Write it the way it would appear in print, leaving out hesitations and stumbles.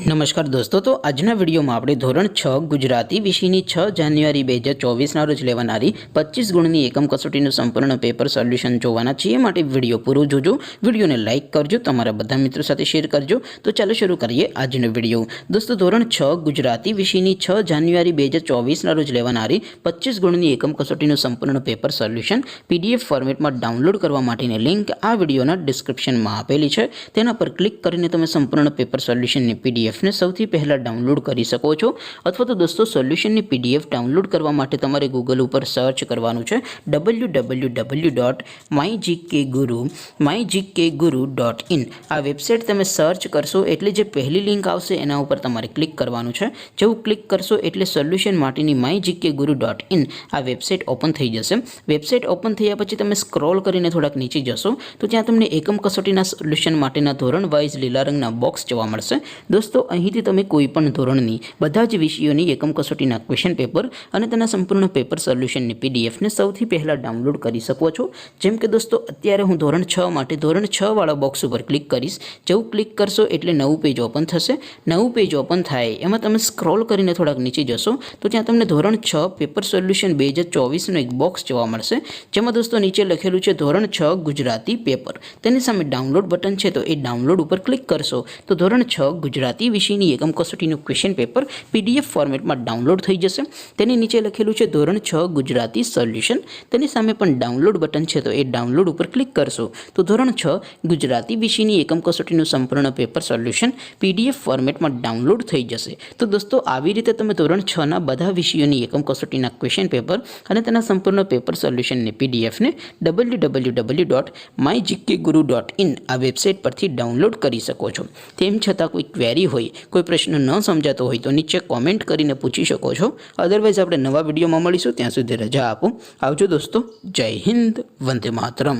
नमस्कार दोस्तों, तो आजना विडियो में આપણે ધોરણ 6 ગુજરાતી વિષયની 6 જાન્યુઆરી 2024 ના રોજ લેવાનારી 25 ગુણની એકમ કસોટીનું સંપૂર્ણ પેપર સોલ્યુશન જોવાના છીએ। માટે વિડિયો પૂરો જોજો, વિડિયોને લાઈક કરજો, તમારા બધા મિત્રો સાથે શેર કરજો। તો ચાલો શરૂ કરીએ આજનો વિડિયો। દોસ્તો, ધોરણ 6 ગુજરાતી વિષયની 6 જાન્યુઆરી 2024 ના રોજ લેવાનારી 25 ગુણની એકમ કસોટીનું સંપૂર્ણ પેપર સોલ્યુશન પીડીએફ ફોર્મેટમાં ડાઉનલોડ કરવા માટેની લિંક આ વિડિયોના ડિસ્ક્રિપ્શનમાં આપેલી છે। તેના પર ક્લિક કરીને તમે સંપૂર્ણ પેપર સોલ્યુશનની પીડીએફ ने સૌથી પહેલા ડાઉનલોડ કરી શકો છો। અથવા તો દોસ્તો, સોલ્યુશનની પીડીએફ ડાઉનલોડ કરવા માટે તમારે ગૂગલ ઉપર સર્ચ કરવાનું છે www.mygkguru.in। આ વેબસાઇટ તમે સર્ચ કરશો એટલે જે પહેલી લિંક આવશે એના ઉપર તમારે ક્લિક કરવાનું છે। જેવું ક્લિક કરશો એટલે સોલ્યુશન માટેની mygkguru.in આ વેબસાઇટ ઓપન થઈ જશે। વેબસાઇટ ઓપન થયા પછી તમે સ્ક્રોલ કરીને થોડાક નીચે જશો તો ત્યાં તમને એકમ કસોટીના સોલ્યુશન માટેના ધોરણ વાઇઝ લીલા રંગના બોક્સ જોવા મળશે। દોસ્તો, અહીંથી તમે કોઈપણ ધોરણની બધા જ વિષયોની એકમ કસોટીના ક્વેશ્ચન પેપર અને તેના સંપૂર્ણ પેપર સોલ્યુશનની પીડીએફને સૌથી પહેલાં ડાઉનલોડ કરી શકો છો। જેમ કે દોસ્તો, અત્યારે હું ધોરણ 6 માટે ધોરણ 6 વાળા બોક્સ ઉપર ક્લિક કરીશ। જેવું ક્લિક કરશો એટલે નવું પેજ ઓપન થશે। નવું પેજ ઓપન થાય એમાં તમે સ્ક્રોલ કરીને થોડાક નીચે જશો તો ત્યાં તમને ધોરણ 6 પેપર સોલ્યુશન 2024નું એક બોક્સ જોવા મળશે। જેમાં દોસ્તો નીચે લખેલું છે ધોરણ 6 ગુજરાતી પેપર। તેની સામે ડાઉનલોડ બટન છે, તો એ ડાઉનલોડ ઉપર ક્લિક કરશો તો ધોરણ 6 ગુજરાતી વિષયની એકમ કસોટીનું ક્વેશ્ચન પેપર પીડીએફ ફોર્મેટમાં ડાઉનલોડ થઈ જશે। તેની નીચે લખેલું છે ધોરણ 6 ગુજરાતી સોલ્યુશન। તેની સામે પણ ડાઉનલોડ બટન છે, તો એ ડાઉનલોડ ઉપર ક્લિક કરશો તો ધોરણ 6 ગુજરાતી વિષયની એકમ કસોટીનું સંપૂર્ણ પેપર સોલ્યુશન પીડીએફ ફોર્મેટમાં ડાઉનલોડ થઈ જશે। તો દોસ્તો, આવી રીતે તમે ધોરણ 6 ના બધા વિષયોની એકમ કસોટીના ક્વેશ્ચન પેપર અને તેના સંપૂર્ણ પેપર સોલ્યુશનની પીડીએફને www.mygkguru.in આ વેબસાઇટ પરથી ડાઉનલોડ કરી શકો છો। તેમ છતાં કોઈ ક્વેરી હોય, કોઈ પ્રશ્ન ન સમજાતો હોય તો નીચે કોમેન્ટ કરીને પૂછી શકો છો। અદરવાઇઝ આપણે નવા વિડીયોમાં મળીશું, ત્યાં સુધી રજા આપો। આવજો દોસ્તો, જય હિન્દ, વંદે માતરમ।